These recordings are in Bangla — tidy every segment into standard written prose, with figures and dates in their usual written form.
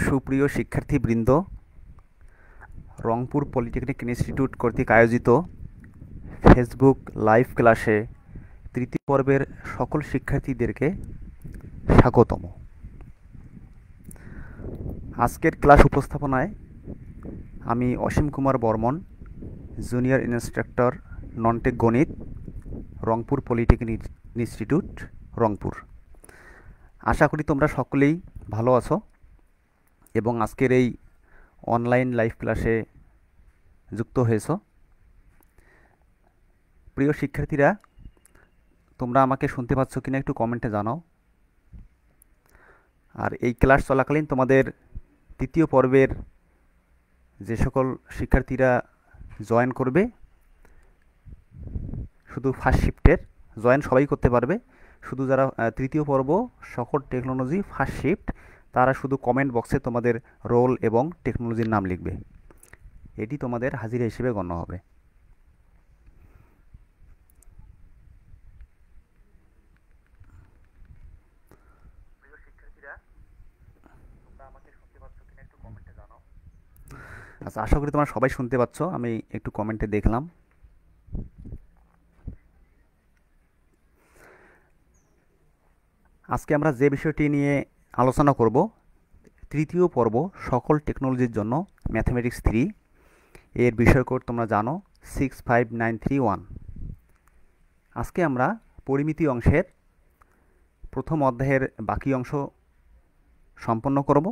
সুপ্রিয় শিক্ষার্থীবৃন্দ, রংপুর পলিটেকনিক ইনস্টিটিউট কর্তৃক আয়োজিত ফেসবুক লাইভ ক্লাসে তৃতীয় পর্বের সকল শিক্ষার্থীদেরকে স্বাগতম। আজকের ক্লাস উপস্থাপনায় আমি Asim Kumar Barman, junior instructor nontech গণিত, রংপুর পলিটেকনিক ইনস্টিটিউট রংপুর। আশা করি তোমরা সকলেই ভালো আছো এবং আজকের এই অনলাইন লাইভ ক্লাসে যুক্ত হয়েছো। প্রিয় শিক্ষার্থীরা, তোমরা আমাকে শুনতে পাচ্ছ কিনা একটু কমেন্টে জানাও। আর এই ক্লাস চলাকালীন তোমাদের তৃতীয় পর্বের যে সকল শিক্ষার্থীরা জয়েন করবে, শুধু ফার্স্ট শিফটের জয়েন সবাই করতে পারবে, শুধু যারা তৃতীয় পর্ব সকল টেকনোলজি ফার্স্ট শিফট তারা শুধু কমেন্ট বক্সে তোমাদের রোল এবং টেকনোলজির নাম লিখবে, এটি তোমাদের হাজিরা হিসেবে গণ্য হবে। আচ্ছা, আশা করি তোমরা সবাই শুনতে পাচ্ছ, আমি একটু কমেন্টে দেখলাম। আজকে আমরা যে বিষয়টি নিয়ে আলোচনা করব, তৃতীয় পর্ব সকল টেকনোলজির জন্য ম্যাথমেটিক্স 3 এর বিষয়কোড তোমরা জানো 65931। আজকে আমরা পরিমিতি অংশের প্রথম অধ্যায়ের বাকি অংশ সম্পন্ন করব,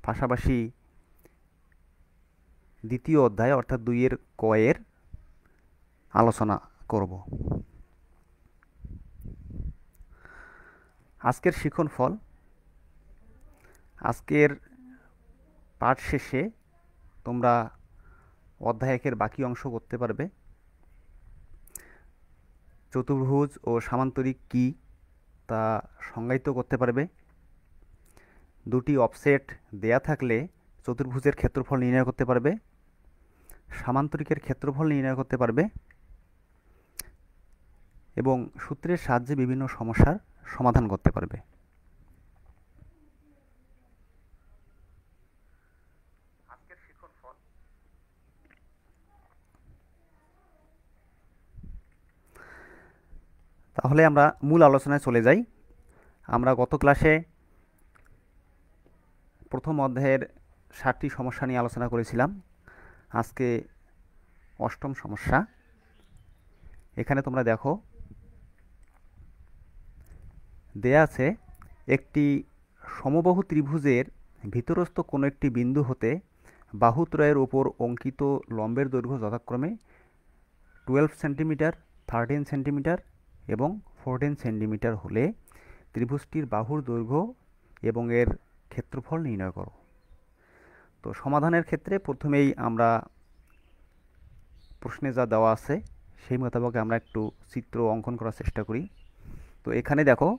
পাশাপাশি দ্বিতীয় অধ্যায় অর্থাৎ 2-এর ক-এর আলোচনা করব। আজকের শিক্ষণফল, আজকের পাঠ শেষে তোমরা অধ্যায় 1-এর বাকি অংশ করতে পারবে। চতুর্ভুজ ও সামান্তরিক কী তা সংজ্ঞায়িত করতে পারবে। দুটি অফসেট দেয়া থাকলে চতুর্ভুজের ক্ষেত্রফল নির্ণয় করতে পারবে, সামান্তরিকের ক্ষেত্রফল নির্ণয় করতে পারবে এবং সূত্রের সাহায্যে বিভিন্ন সমস্যার সমাধান করতে পারবে। তাহলে আমরা মূল আলোচনায় চলে যাই। আমরা গত ক্লাসে প্রথম অধ্যায়ের 7টি সমস্যা নিয়ে আলোচনা করেছিলাম। আজকে 8ম সমস্যা। এখানে তোমরা দেখো দেয়া আছে, একটি সমবাহু ত্রিভুজের ভিতরস্থ কোনো একটি বিন্দু হতে বাহুত্রয়ের উপর অঙ্কিত লম্বের দৈর্ঘ্য যথাক্রমে 12 সেন্টিমিটার, 13 সেন্টিমিটার এবং 14 সেন্টিমিটার হলে ত্রিভুজটির বাহুর দৈর্ঘ্য এবং এর ক্ষেত্রফল নির্ণয় করো। তো সমাধানের ক্ষেত্রে প্রথমেই আমরা প্রশ্নে যা দেওয়া আছে সেই মোতাবেক আমরা একটু চিত্র অঙ্কন করার চেষ্টা করি। তো এখানে দেখো,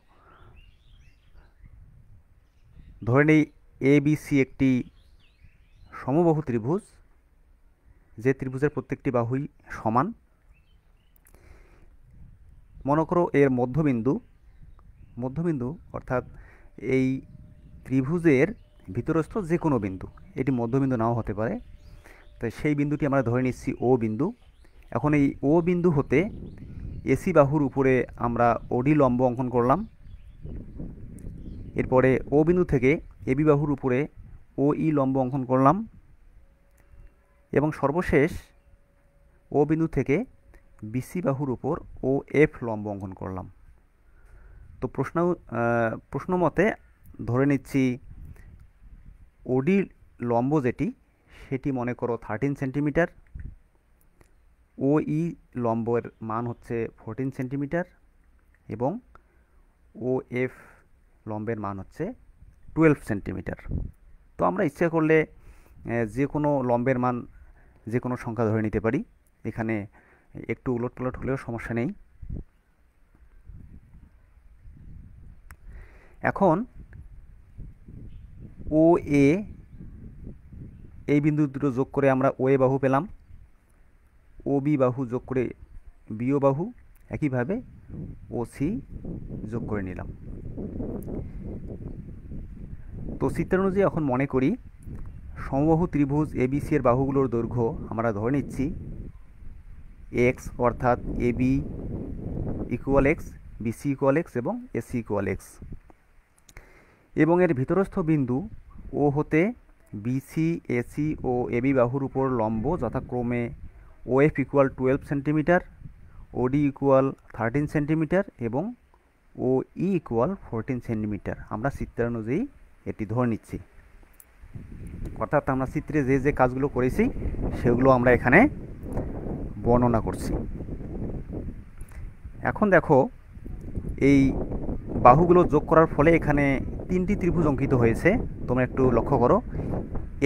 ধরে নেই ABC একটি সমবাহু ত্রিভুজ, যে ত্রিভুজের প্রত্যেকটি বাহুই সমান। মনে করো এর মধ্যবিন্দু অর্থাৎ এই ত্রিভুজের ভিতরস্থ যে কোনো বিন্দু, এটি মধ্যবিন্দু নাও হতে পারে, তাই সেই বিন্দুটি আমরা ধরে নিচ্ছি ও বিন্দু। এখন এই ও বিন্দু হতে AC বাহুর উপরে আমরা OD লম্ব অঙ্কন করলাম। এরপরে ও বিন্দু থেকে AB বাহুর উপরে OE লম্ব অঙ্কন করলাম এবং সর্বশেষ ও বিন্দু থেকে BC বাহুর উপর OF লম্ব অঙ্কন করলাম। তো প্রশ্ন মতে ধরে নিচ্ছি OD লম্ব যেটি, সেটি মনে করো 13 সেন্টিমিটার, OE লম্বের মান হচ্ছে 14 সেন্টিমিটার এবং OF লম্বের মান হচ্ছে 12 সেন্টিমিটার। তো আমরা ইচ্ছা করলে যে কোনো লম্বের মান যে কোনো সংখ্যা ধরে নিতে পারি, এখানে একটু উলটপালট হলেও সমস্যা নেই। এখন OA এই বিন্দু দুটো যোগ করে আমরা OA বাহু পেলাম, OB বাহু যোগ করে BO বাহু, একইভাবে OC যোগ করে নিলাম। তো চিত্র অনুযায়ী এখন মনে করি সমবাহু ত্রিভুজ এবিসি এর বাহুগুলোর দৈর্ঘ্য আমরা ধরে নিচ্ছি এক্স, অর্থাৎ A B equal X, B C equal X এবং এসি ইকুয়াল এক্স, এবং এর ভিতরস্থ বিন্দু ও হতে বিসি, এসি ও এবি বাহুর উপর লম্ব যথাক্রমে OF equal 12 centimetre, OD equal 13 centimetre এবং ও ই ইকুয়াল 14 সেন্টিমিটার। আমরা চিত্রানুযায়ী এটি ধরে নিচ্ছি, অর্থাৎ আমরা চিত্রে যে যে কাজগুলো করেছি সেগুলো আমরা এখানে বর্ণনা করছি। এখন দেখো, এই বাহুগুলো যোগ করার ফলে এখানে তিনটি ত্রিভুজ অঙ্কিত হয়েছে, তোমরা একটু লক্ষ্য করো।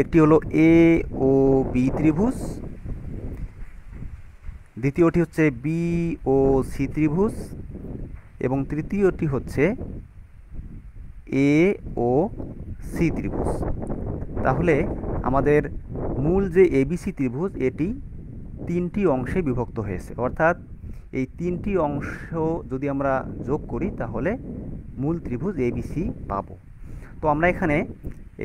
একটি হলো এ ও বি ত্রিভুজ, দ্বিতীয়টি হচ্ছে বি ও সি ত্রিভুজ এবং তৃতীয়টি হচ্ছে এ ও সি ত্রিভুজ। তাহলে আমাদের মূল যে এবিসি ত্রিভুজ এটি তিনটি অংশে বিভক্ত হয়েছে, অর্থাৎ এই তিনটি অংশ যদি আমরা যোগ করি তাহলে মূল ত্রিভুজ এবিসি পাবো। তো আমরা এখানে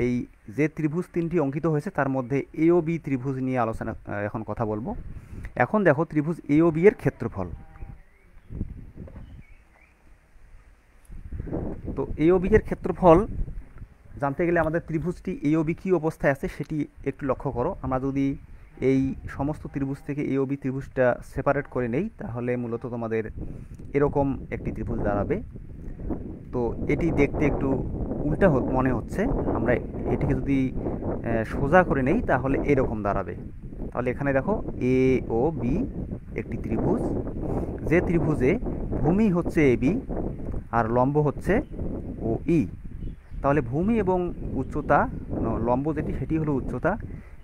এই যে ত্রিভুজ তিনটি অঙ্কিত হয়েছে তার মধ্যে এ ও বি ত্রিভুজ নিয়ে আলোচনা এখন কথা বলবো। এখন দেখো ত্রিভুজ এ ও বি এর ক্ষেত্রফল। তো এ ও বি এর ক্ষেত্রফল জানতে গেলে আমাদের ত্রিভুজটি এ ও বি কী অবস্থায় আছে সেটি একটু লক্ষ্য করো। আমরা যদি এই সমস্ত ত্রিভুজ থেকে এ ও বি ত্রিভুজটা সেপারেট করে নেই তাহলে মূলত তোমাদের এরকম একটি ত্রিভুজ দাঁড়াবে। তো এটি দেখতে একটু উল্টা মনে হচ্ছে, আমরা এটিকে যদি সোজা করে নেই তাহলে এরকম দাঁড়াবে। তাহলে এখানে দেখো এ ও বি একটি ত্রিভুজ, যে ত্রিভুজে ভূমি হচ্ছে এ বি আর লম্ব হচ্ছে ও ই। তাহলে ভূমি এবং উচ্চতা, লম্ব যেটি সেটি হলো উচ্চতা,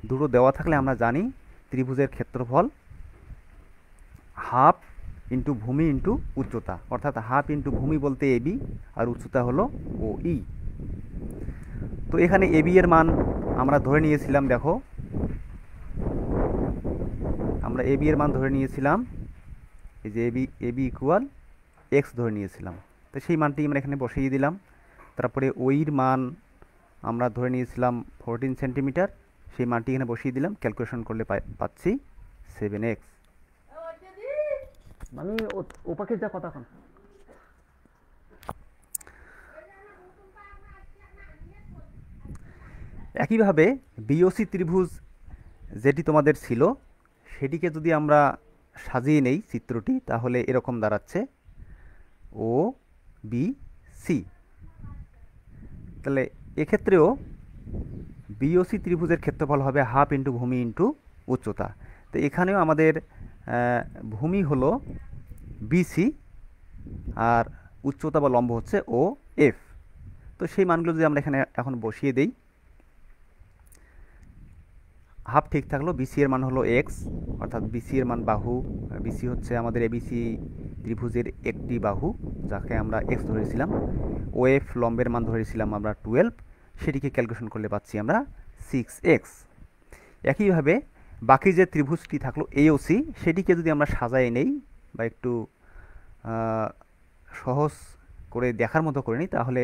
দুটো দেওয়া থাকলে আমরা জানি ত্রিভুজের ক্ষেত্রফল হাফ ইন্টু ভূমি ইন্টু উচ্চতা, অর্থাৎ হাফ ইন্টু ভূমি বলতে এবি আর উচ্চতা হলো ও ই। তো এখানে এবি এর মান আমরা ধরে নিয়েছিলাম, দেখো আমরা এবি এর মান ধরে নিয়েছিলাম, এই যে এবি ইকুয়াল এক্স ধরে নিয়েছিলাম। তো সেই মানটি আমরা এখানে বসিয়ে দিলাম। তারপরে ওইর মান আমরা ধরে নিয়েছিলাম 14 সেন্টিমিটার, সেই মানটি এখানে বসিয়ে দিলাম। ক্যালকুলেশন করলে পাচ্ছি 7x। আমি ওপাকে যা কথা কন। একইভাবে বিওসি ত্রিভুজ যেটি তোমাদের ছিল সেটিকে যদি আমরা সাজিয়ে নেই চিত্রটি তাহলে এরকম দাঁড়াচ্ছে ও বি সি। তাহলে এক্ষেত্রেও বিওসি ত্রিভুজের ক্ষেত্রফল হবে হাফ ইন্টু ভূমি ইন্টু উচ্চতা। তো এখানেও আমাদের ভূমি হলো বিসি আর উচ্চতা বা লম্ব হচ্ছে ও এফ। তো সেই মানগুলো যদি আমরা এখানে এখন বসিয়ে দেই, হাফ ঠিক থাকলো, বিসি এর মান হলো এক্স, অর্থাৎ বিসি এর মান বাহু, বিসি হচ্ছে আমাদের এবিসি ত্রিভুজের একটি বাহু যাকে আমরা এক্স ধরেছিলাম, ও এফ লম্বের মান ধরেছিলাম আমরা 12, সেটিকে ক্যালকুলেশন করলে পাচ্ছি আমরা 6x। একইভাবে বাকি যে ত্রিভুজটি থাকলো এওসি সেটিকে যদি আমরা সাজাই নেই বা একটু সহজ করে দেখার মতো করে নিই তাহলে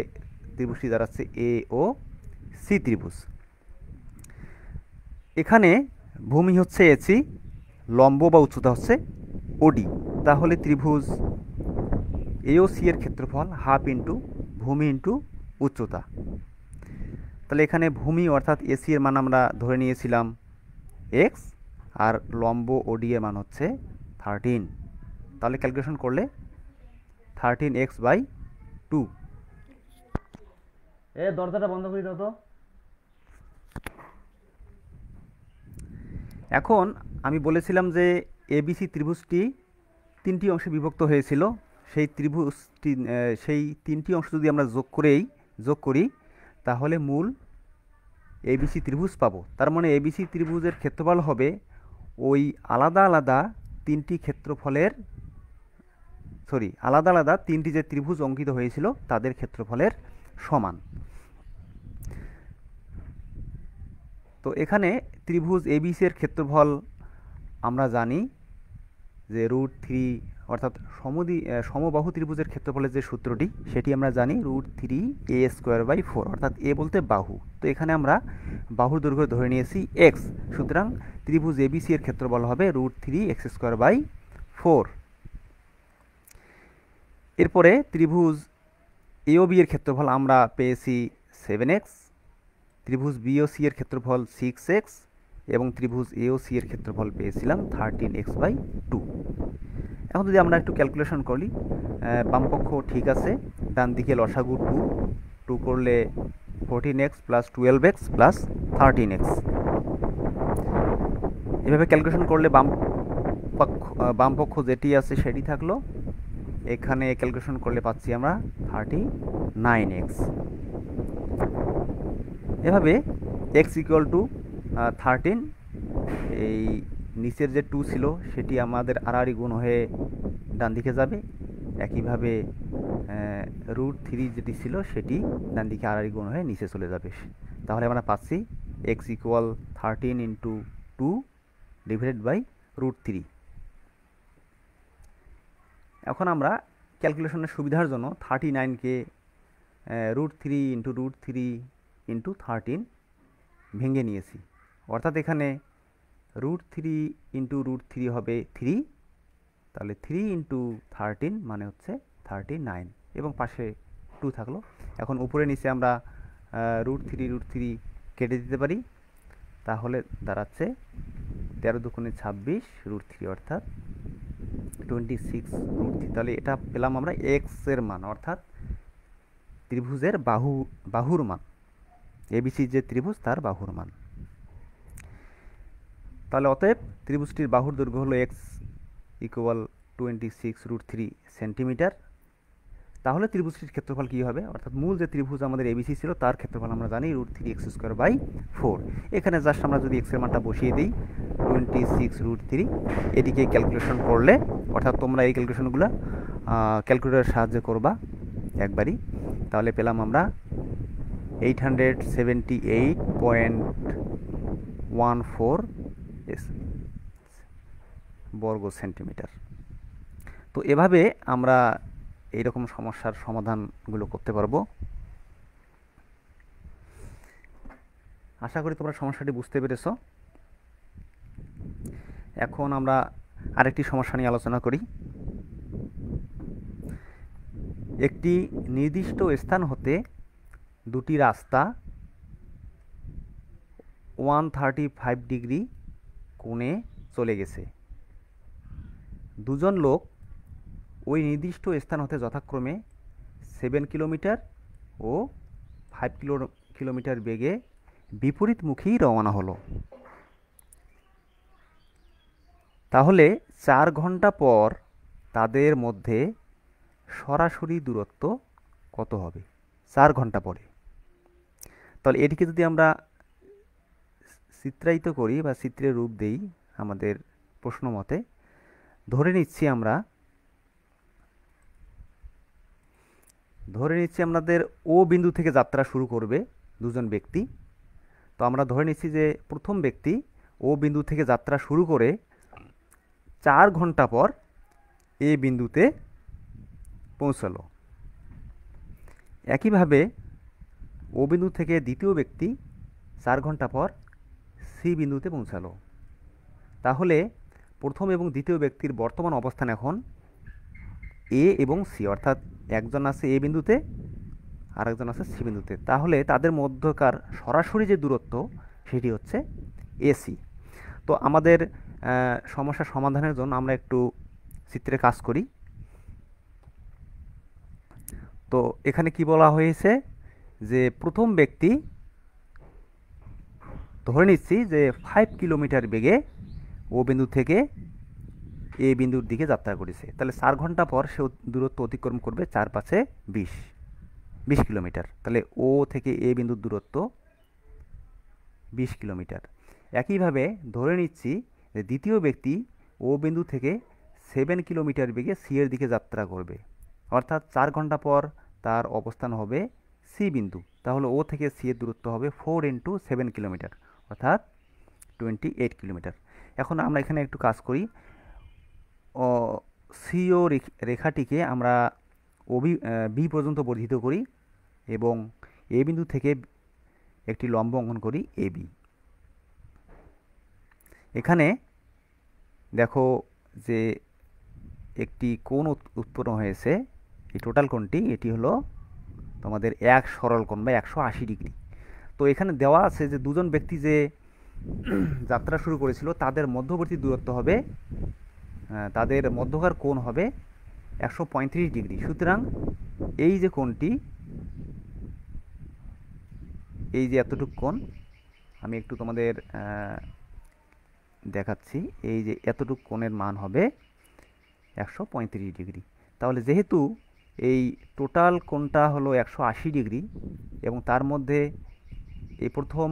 ত্রিভুজটি দাঁড়াচ্ছে এ ও সি ত্রিভুজ। এখানে ভূমি হচ্ছে এসি, লম্ব বা উচ্চতা হচ্ছে ওডি। তাহলে ত্রিভুজ এওসি এর ক্ষেত্রফল হাফ ইন্টু ভূমি ইন্টু উচ্চতা। তাহলে এখানে ভূমি অর্থাৎ এসি এর মান আমরা ধরে নিয়েছিলাম এক্স আর লম্ব ওডি এর মান হচ্ছে 13। তাহলে ক্যালকুলেশন করলে 13x/2। দরজাটা বন্ধ করে দাও তো। এখন আমি বলেছিলাম যে এবিসি ত্রিভুজটি তিনটি অংশে বিভক্ত হয়েছিল, সেই তিনটি অংশ যদি আমরা যোগ করি তাহলে মূল এবিসি ত্রিভুজ পাবো। তার মানে এবিসি ত্রিভুজের ক্ষেত্রফল হবে ওই আলাদা আলাদা তিনটি যে ত্রিভুজ অঙ্কিত হয়েছিল তাদের ক্ষেত্রফলের সমান। তো এখানে ত্রিভুজ এবিসি এর ক্ষেত্রফল আমরা জানি যে √3 অর্থাৎ সমবাহু ত্রিভুজের ক্ষেত্রফলের যে সূত্রটি সেটি আমরা জানি √3a²/4, অর্থাৎ এ বলতে বাহু। তো এখানে আমরা বাহুর দৈর্ঘ্য ধরে নিয়েছি এক্স, সুতরাং ত্রিভুজ এবিসি এর ক্ষেত্রফল হবে √3x²/4। এরপরে ত্রিভুজ এওবি এর ক্ষেত্রফল আমরা পেয়েছি 7x, ত্রিভুজ বিওসি এর ক্ষেত্রফল 6x এবং ত্রিভুজ এওসি এর ক্ষেত্রফল পেয়েছিলাম 13x/2। এখন যদি আমরা একটু ক্যালকুলেশন করি, বামপক্ষ ঠিক আছে, ডান দিকে লসাগু 2 করলে 14x + 12x + 13x। এভাবে ক্যালকুলেশন করলে বামপক্ষ যেটি আছে সেটি থাকলো, এখানে ক্যালকুলেশন করলে পাচ্ছি আমরা 39x। এভাবে x = 13, এই নিচের যে 2 ছিল সেটি আমাদের আড়াআড়ি গুণ হয়ে ডান দিকে যাবে। একইভাবে √3 যেটি ছিল সেটি ডান দিকে আড়াআড়ি গুণ হয়ে নিচে চলে যাবে। তাহলে আমরা পাচ্ছি x = 13 × 2 / √3। এখন আমরা ক্যালকুলেশনের সুবিধার জন্য 39কে √3 × √3 × 13 ভেঙে নিয়েছি, অর্থাৎ এখানে √3 × √3 হবে 3, তাহলে 3 × 13 মানে হচ্ছে 39, এবং পাশে 2 থাকলো। এখন উপরে নিচে আমরা √3 √3 কেটে দিতে পারি, তাহলে দাঁড়াচ্ছে 13 × 2 = 26 √3, অর্থাৎ 26 √3। তাহলে এটা পেলাম আমরা এক্স এর মান, অর্থাৎ ত্রিভুজের বাহুর মান, এবিসি যে ত্রিভুজ তার বাহুর মান। তাহলে অতএব ত্রিভুজটির বাহুর দৈর্ঘ্য হলো x = 26 √3 সেন্টিমিটার। তাহলে ত্রিভুজটির ক্ষেত্রফল কী হবে, অর্থাৎ মূল যে ত্রিভুজ আমাদের এবিসি ছিল তার ক্ষেত্রফল আমরা জানি √3x²/4। এখানে জাস্ট আমরা যদি x এর মানটা বসিয়ে দিই 26 √3, এটিকে ক্যালকুলেশন করলে, অর্থাৎ তোমরা এই ক্যালকুলেশনগুলো ক্যালকুলেটরের সাহায্যে করবা একবারই, তাহলে পেলাম আমরা 878.14 বর্গ সেন্টিমিটার। তো এভাবে আমরা এইরকম সমস্যার সমাধানগুলো করতে পারবো। আশা করি তোমরা সমস্যাটি বুঝতে পেরেছ। এখন আমরা আরেকটি সমস্যা নিয়ে আলোচনা করি। একটি নির্দিষ্ট স্থান হতে দুটি রাস্তা 135 ডিগ্রি কোণে চলে গেছে। দুজন লোক ওই নির্দিষ্ট স্থান হতে যথাক্রমে 7 কিলোমিটার ও 5 কিলোমিটার বেগে বিপরীতমুখী রওনা হলো। তাহলে 4 ঘন্টা পর তাদের মধ্যে সরাসরি দূরত্ব কত হবে? 4 ঘন্টা পরে। তাহলে এটিকে যদি আমরা চিত্রায়িত করি বা চিত্রের রূপ দেই আমাদের প্রশ্ন মতে, ধরে নিচ্ছি আমাদের ও বিন্দু থেকে যাত্রা শুরু করবে দুজন ব্যক্তি। তো আমরা ধরে নিচ্ছি যে প্রথম ব্যক্তি ও বিন্দু থেকে যাত্রা শুরু করে 4 ঘন্টা পর এ বিন্দুতে পৌঁছালো। একইভাবে ও বিন্দু থেকে দ্বিতীয় ব্যক্তি 4 ঘন্টা পর সি বিন্দুতে পৌঁছালো। তাহলে প্রথম এবং দ্বিতীয় ব্যক্তির বর্তমান অবস্থান এখন এ এবং সি, অর্থাৎ একজন আছে এ বিন্দুতে আর একজন আছে সি বিন্দুতে। তাহলে তাদের মধ্যকার সরাসরি যে দূরত্ব সেটি হচ্ছে এসি। তো আমাদের সমস্যা সমাধানের জন্য আমরা একটু চিত্রে কাজ করি। তো এখানে কি বলা হয়েছে যে প্রথম ব্যক্তি ধরে নিচ্ছি যে 5 কিলোমিটার বেগে ও বিন্দু থেকে এ বিন্দুর দিকে যাত্রা করেছে। তাহলে 4 ঘন্টা পর সে দূরত্ব অতিক্রম করবে 4 × 5 = 20 কিলোমিটার। তাহলে ও থেকে এ বিন্দুর দূরত্ব 20 কিলোমিটার। একইভাবে ধরে নিচ্ছি যে দ্বিতীয় ব্যক্তি ও বিন্দু থেকে 7 কিলোমিটার বেগে সি এর দিকে যাত্রা করবে, অর্থাৎ 4 ঘন্টা পর তার অবস্থান হবে সি বিন্দু। তাহলে ও থেকে সি এর দূরত্ব হবে 4 × 7 কিলোমিটার, অর্থাৎ 28 কিলোমিটার। এখন আমরা এখানে একটু কাজ করি। সিও রেখাটিকে আমরা বি পর্যন্ত বর্ধিত করি এবং এ বিন্দু থেকে একটি লম্ব অঙ্কন করি এবি। এখানে দেখো যে একটি কোণ উৎপন্ন হয়েছে, এই টোটাল কোণটি এটি হলো তোমাদের এক সরল কোণ বা 180 ডিগ্রি। তো এখানে দেওয়া আছে যে দুজন ব্যক্তি যে যাত্রা শুরু করেছিল তাদের মধ্যবর্তী দূরত্ব হবে, তাদের মধ্যকার কোণ হবে 135 ডিগ্রি। সুতরাং এই যে কোণটি, এই যে এতটুকু কোণ, আমি একটু তোমাদের দেখাচ্ছি, এই যে এতটুকু কোণের মান হবে 135 ডিগ্রি। তাহলে যেহেতু এই টোটাল কোণটা হলো 180 ডিগ্রি এবং তার মধ্যে এই প্রথম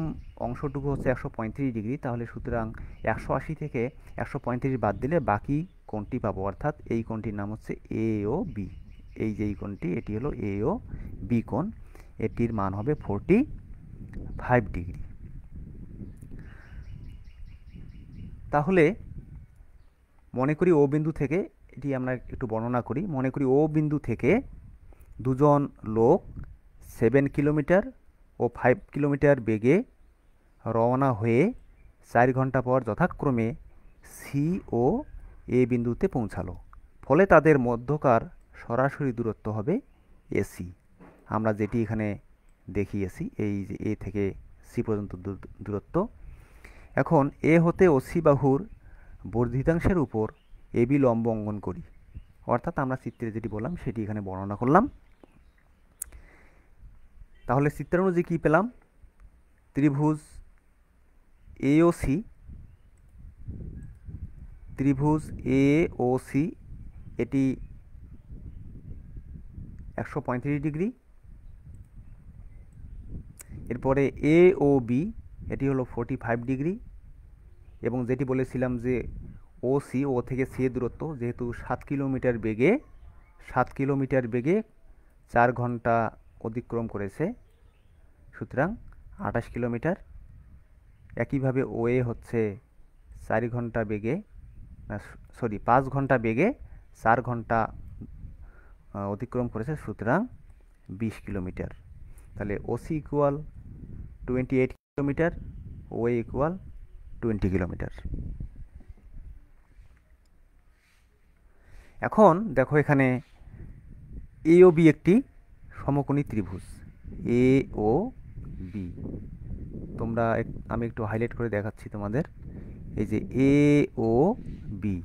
অংশটুকু হচ্ছে 135 ডিগ্রি, তাহলে সুতরাং 180 থেকে 135 বাদ দিলে বাকি কোণটি পাবো, অর্থাৎ এই কোণটির নাম হচ্ছে এ ও বি। এই যে এই কোণটি, এটি হলো এ ও বি কোণ, এটির মান হবে 45 ডিগ্রি। তাহলে মনে করি ও বিন্দু থেকে, এটি আমরা একটু বর্ণনা করি, মনে করি ও বিন্দু থেকে দুজন লোক 7 কিলোমিটার ও 5 কিলোমিটার বেগে রওনা হয়ে 4 ঘন্টা পর যথাক্রমে সি ও এ বিন্দুতে পৌঁছালো। ফলে তাদের মধ্যকার সরাসরি দূরত্ব হবে এসি, আমরা যেটি এখানে দেখিয়েছি, এই যে এ থেকে সি পর্যন্ত দূরত্ব। এখন এ হতে ওসি বাহুর বর্ধিতাংশের উপর এবি লম্ব অঙ্কন করি, অর্থাৎ আমরা চিত্রে যেটি বললাম সেটি এখানে বর্ণনা করলাম। তাহলে চিত্রানুযায়ী কী পেলাম? ত্রিভুজ এ ও সি, ত্রিভুজ এ ও সি এটি 135 ডিগ্রি। এরপরে এ ও বি এটি হলো 45 ডিগ্রি, এবং যেটি বলেছিলাম যে ও সি, ও থেকে সি এর দূরত্ব যেহেতু 7 কিলোমিটার বেগে 4 ঘন্টা অতিক্রম করেছে, সুতরাং 28 কিলোমিটার। একইভাবে ও এ হচ্ছে 5 ঘন্টা বেগে 4 ঘন্টা অতিক্রম করেছে, সুতরাং 20 কিলোমিটার। তাহলে ওসি ইকুয়াল 28 কিলোমিটার, ও এ ইকুয়াল 20 কিলোমিটার। এখন দেখো এখানে এ ও বি একটি সমকোণী ত্রিভুজ, এ ও বি। আমি একটু হাইলাইট করে দেখাচ্ছি তোমাদের। এই যে এ ও বি,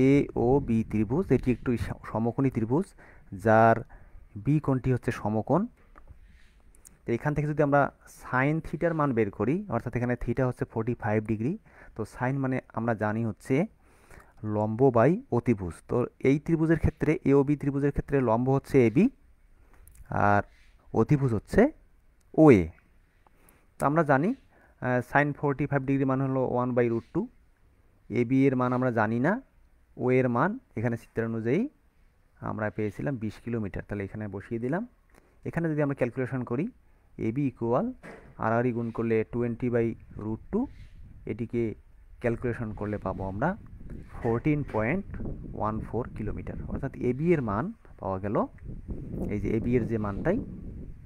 এ ও বি ত্রিভুজ, এটি একটি সমকোণী ত্রিভুজ যার বি কোণটি হচ্ছে সমকোণ। তো এখান থেকে যদি আমরা সাইন থিটার মান বের করি, অর্থাৎ এখানে থিটা হচ্ছে 45 ডিগ্রি, তো সাইন মানে আমরা জানি হচ্ছে লম্ব বাই অতিভুজ। তো এই ত্রিভুজের ক্ষেত্রে, এ ও বি ত্রিভুজের ক্ষেত্রে লম্ব হচ্ছে এ বি আর অতিভুজ হচ্ছে ও এ। তো আমরা জানি সাইন 45 ডিগ্রি মান হলো 1/√2। এ বি এর মান আমরা জানি না, ও এর মান এখানে চিত্রানুযায়ী আমরা পেয়েছিলাম 20 কিলোমিটার, তাহলে এখানে বসিয়ে দিলাম। এখানে যদি আমরা ক্যালকুলেশন করি, এ বি ইকুয়াল আর গুণ করলে 20/√2, এটিকে ক্যালকুলেশন করলে পাবো আমরা 14.14 কিলোমিটার, অর্থাৎ এ বি এর মান পাওয়া গেল, এই যে এ বি এর যে মানটাই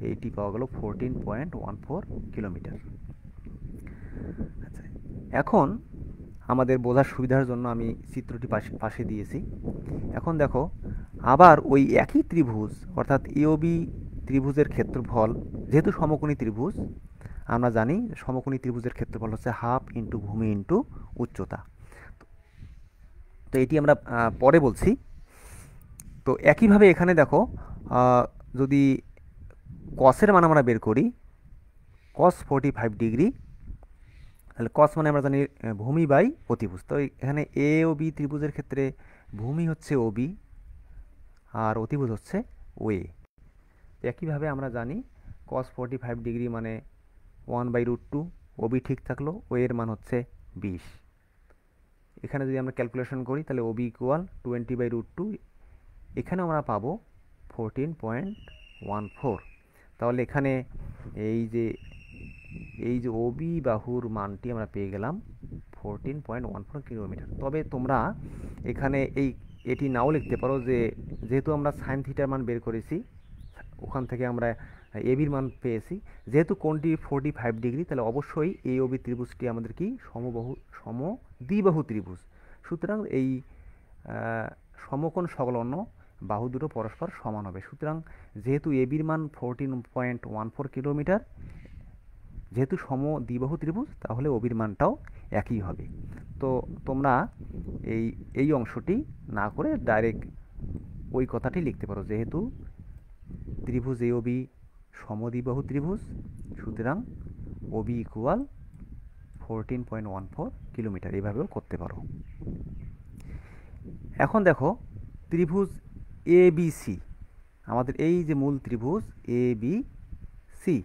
এইটি পাওয়া গেল 14.14 কিলোমিটার। আচ্ছা, এখন আমাদের বোঝার সুবিধার জন্য আমি চিত্রটি পাশে দিয়েছি। এখন দেখো আবার ওই একই ত্রিভুজ অর্থাৎ এওবি ত্রিভুজের ক্ষেত্রফল, যেহেতু সমকোণী ত্রিভুজ, আমরা জানি সমকোণী ত্রিভুজের ক্ষেত্রফল হচ্ছে হাফ ইন্টু ভূমি ইন্টু উচ্চতা। তো এটি আমরা পরে বলছি। তো একইভাবে এখানে দেখো যদি কসের মান আমরা বের করি, কস 45 ডিগ্রি, তাহলে কস মানে আমরা জানি ভূমি বাই অতিভুজ। তো এখানে এ ও বি ত্রিভুজের ক্ষেত্রে ভূমি হচ্ছে ও বি আর অতিভুজ হচ্ছে ও এ। একইভাবে আমরা জানি কস 45 ডিগ্রি মানে 1/√2, ও বি ঠিক থাকলো, ও এর মান হচ্ছে 20। এখানে যদি আমরা ক্যালকুলেশন করি তাহলে ও বি ইকুয়াল 20/√2, এখানে আমরা পাবো 14.14। তাহলে এখানে এই যে ও বি বাহুর মানটি আমরা পেয়ে গেলাম 14.14 কিলোমিটার। তবে তোমরা এখানে এটি নাও লিখতে পারো, যে যেহেতু আমরা সাইন থিটার মান বের করেছি, ওখান থেকে আমরা এবির মান পেয়েছি, যেহেতু কোণটি 45 ডিগ্রি, তাহলে অবশ্যই এই ওবি ত্রিভুজটি আমাদের কি সমদ্বিবাহু ত্রিভুজ। সুতরাং এই সমকোণ সংলগ্ন বাহু দুটো পরস্পর সমান হবে। সুতরাং যেহেতু এবির মান 14.14 কিলোমিটার, যেহেতু সমদ্বিবাহু ত্রিভুজ, তাহলে ওবির মানটাও একই হবে। তো তোমরা এই অংশটি না করে ডাইরেক্ট ওই কথাটি লিখতে পারো, যেহেতু ত্রিভুজ এ ওবি সমদ্বিবাহু ত্রিভুজ, সুতরাং ওবি ইকুয়াল 14.14 কিলোমিটার, এইভাবেও করতে পারো। এখন দেখো ত্রিভুজ এ বি সি, আমাদের এই যে মূল ত্রিভুজ এ বি সি,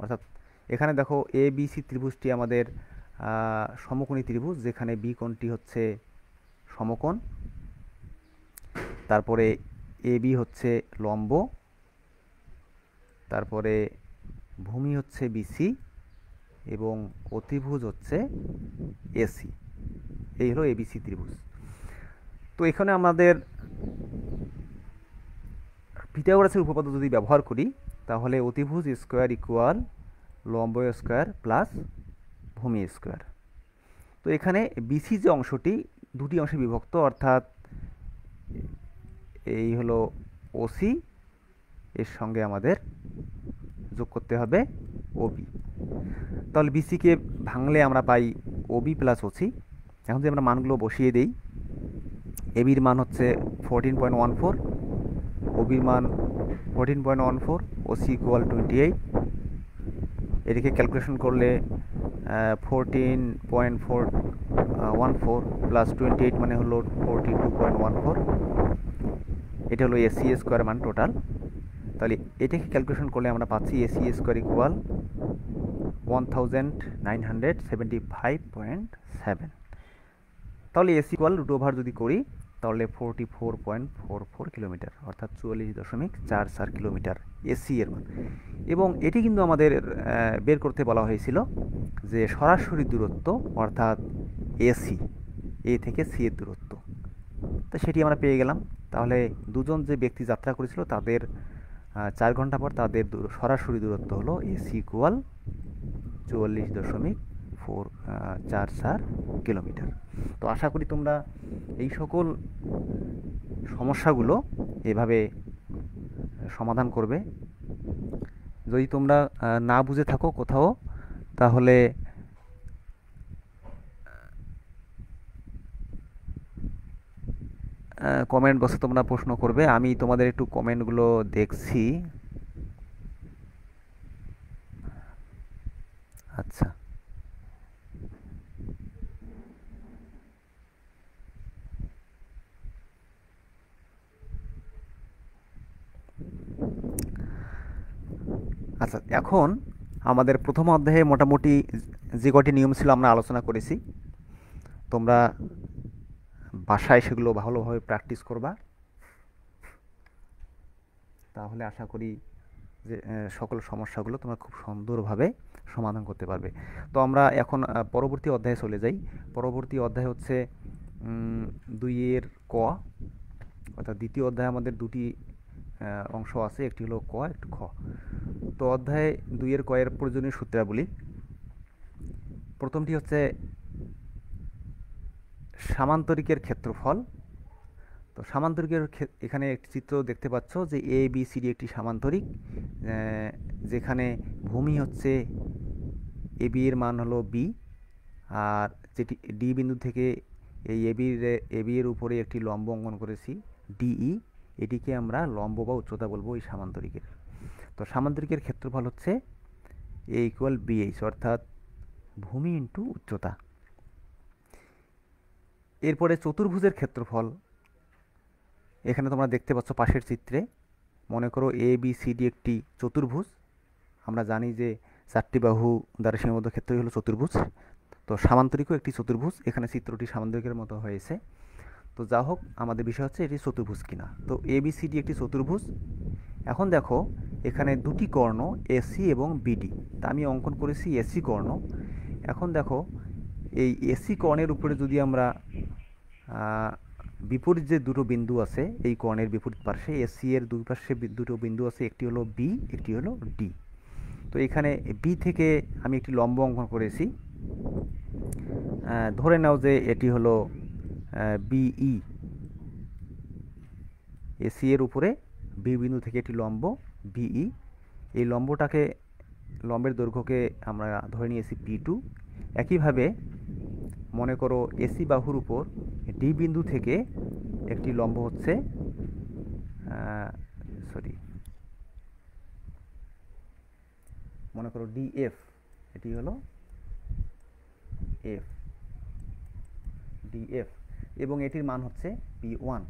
অর্থাৎ এখানে দেখো এ বি সি ত্রিভুজটি আমাদের সমকোণী ত্রিভুজ, যেখানে বি কোণটি হচ্ছে সমকোণ, তারপরে এ বি হচ্ছে লম্ব, তারপরে ভূমি হচ্ছে বিসি এবং অতিভুজ হচ্ছে এসি। এই হলো এবিসি ত্রিভুজ। তো এখানে আমাদের পিথাগোরাসের উপপাদ্য যদি ব্যবহার করি, তাহলে অতিভুজ স্কোয়ার ইকুয়াল লম্ব স্কোয়ার প্লাস ভূমি স্কোয়ার। তো এখানে বিসি যে অংশটি দুটি অংশে বিভক্ত, অর্থাৎ এই হলো ওসি, এর সঙ্গে আমাদের যোগ করতে হবে ওবি। তাহলে বিসিকে ভাঙলে আমরা পাই ওবি প্লাস ওসি। এখন যদি আমরা মানগুলো বসিয়ে দিই, এবির মান হচ্ছে 14.14, ওবির মান 14.14, ওসি ইকুয়াল 28। এটিকে ক্যালকুলেশন করলে 14.14 প্লাস 28 মানে হলো 42.14। এটা হলো এসি স্কোয়ার মান টোটাল। তাহলে এটাকে ক্যালকুলেশন করলে আমরা পাচ্ছি এসি স্কোয়ার ইকুয়াল 1975.7। তাহলে এসি ইকুয়াল রুট ওভার যদি করি, তাহলে 44.44 কিলোমিটার, অর্থাৎ 44.44 কিলোমিটার এসি এর মান। এবং এটি কিন্তু আমাদের বের করতে বলা হয়েছিল যে সরাসরি দূরত্ব, অর্থাৎ এসি, এ থেকে সি এর দূরত্ব। তো সেটি আমরা পেয়ে গেলাম। তাহলে দুজন যে ব্যক্তি যাত্রা করেছিল, তাদের 4 ঘন্টা পর তাদের সরাসরি দূরত্ব হলো এসি ইকুয়াল 44.44 কিলোমিটার। তো আশা করি তোমরা এই সকল সমস্যাগুলো এভাবে সমাধান করবে। যদি তোমরা না বুঝে থাকো কোথাও, তাহলে কমেন্ট বক্সে তোমরা প্রশ্ন করবে, আমি তোমাদের একটু কমেন্টগুলো দেখছি। আচ্ছা, আচ্ছা, এখন আমাদের প্রথম অধ্যায়ে মোটামুটি যে কটি নিয়ম ছিল আমরা আলোচনা করেছি। তোমরা বাসায় সেগুলো ভালোভাবে প্র্যাকটিস করবা, তাহলে আশা করি যে সকল সমস্যাগুলো তোমরা খুব সুন্দরভাবে সমাধান করতে পারবে। তো আমরা এখন পরবর্তী অধ্যায়ে চলে যাই। পরবর্তী অধ্যায় হচ্ছে 2-এর ক, অর্থাৎ দ্বিতীয় অধ্যায়ে আমাদের দুটি অংশ আছে, একটি হলো ক, একটি খ। তো অধ্যায়ে 2-এর ক এর প্রয়োজনীয় সূত্রাবলী। প্রথমটি হচ্ছে সামান্তরিকের ক্ষেত্রফল। তো সামান্তরিকের এখানে একটি চিত্র দেখতে পাচ্ছ যে এ বি সি ডি একটি সামান্তরিক, যেখানে ভূমি হচ্ছে এ বি এর মান হলো বি, আর যেটি ডি বিন্দু থেকে এই এ বি এর উপরে একটি লম্ব অঙ্কন করেছি ডিই, এটিকে আমরা লম্ব বা উচ্চতা বলবো এই সামান্তরিকের। তো সামান্তরিকের ক্ষেত্রফল হচ্ছে এ ইকুয়াল বিএইচ, অর্থাৎ ভূমি ইন্টু উচ্চতা। এরপরে চতুর্ভুজের ক্ষেত্রফল, এখানে তোমরা দেখতে পাচ্ছ পাশের চিত্রে। মনে করো এ বি সি ডি একটি চতুর্ভুজ। আমরা জানি যে 4টি বাহু দ্বারা সীমাবদ্ধ ক্ষেত্রই হলো চতুর্ভুজ। তো সামান্তরিকও একটি চতুর্ভুজ, এখানে চিত্রটি সামান্তরিকের মতো হয়েছে। তো যা হোক, আমাদের বিষয় হচ্ছে এটি চতুর্ভুজ কিনা। তো এ বি সি ডি একটি চতুর্ভুজ। এখন দেখো এখানে দুটি কর্ণ এসি এবং বিডি, তা আমি অঙ্কন করেছি এসি কর্ণ। এখন দেখো এই এসি কর্ণের উপরে যদি আমরা বিপরীত যে দুটো বিন্দু আছে এই কর্ণের বিপরীত পার্শ্বে এসি এর দুই পার্শ্বে দুটো বিন্দু আছে, একটি হলো বি, একটি হলো ডি। তো এখানে বি থেকে আমি একটি লম্ব অঙ্কন করেছি। ধরে নাও যে এটি হলো বিই, এসি এর উপরে বি বিন্দু থেকে একটি লম্ব বিই। এই লম্বের দৈর্ঘ্যকে আমরা ধরে নিয়েছি পি2। একইভাবে মনে করো এসি বাহুর উপর ডি বিন্দু থেকে একটি লম্ব হচ্ছে মনে করো ডিএফ, এটি হলো এফ, ডিএফ, এবং এটির মান হচ্ছে পি1।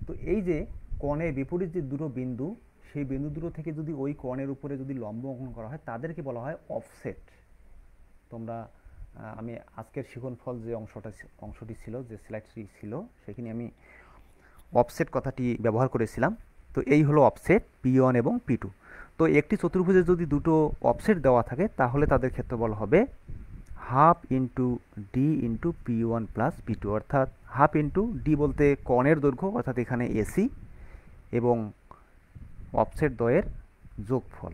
তো এই যে কোণের বিপরীত যে দুটো বিন্দু, সেই বিন্দু দুটো থেকে যদি ওই কোণের উপরে যদি লম্ব অঙ্কন করা হয় তাদেরকে বলা হয় অফসেট। তোমরা আমি আজকের শিক্ষণফল যে অংশটি ছিল, যে স্লাইডটি ছিল, সেখানে আমি অফসেট কথাটি ব্যবহার করেছিলাম। তো এই হলো অফসেট পি1 এবং পি2। তো একটি চতুর্ভুজে যদি দুটো অফসেট দেওয়া থাকে তাহলে তাদের ক্ষেত্রফল হবে হাফ ইন্টু ডি ইন্টু পি1 প্লাস পি2, অর্থাৎ হাফ ইন্টু ডি বলতে কোণের দৈর্ঘ্য, অর্থাৎ এখানে এসি, এবং অফসেট দ্বয়ের যোগফল।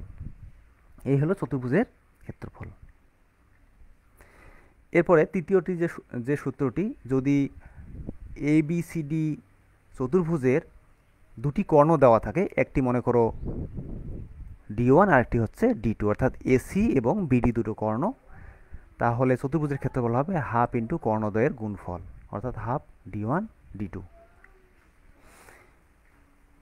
এই হলো চতুর্ভুজের ক্ষেত্রফল। এরপরে তৃতীয়টি যে সূত্রটি, যদি এ বি সি ডি চতুর্ভুজের দুটি কর্ণ দেওয়া থাকে, একটি মনে করো ডি1 আর একটি হচ্ছে ডি2, অর্থাৎ এসি এবং বিডি দুটো কর্ণ, তাহলে চতুর্ভুজের ক্ষেত্রফল হবে হাফ ইন্টু কর্ণদ্বয়ের গুণফল, অর্থাৎ হাফ ডি1 ডি2।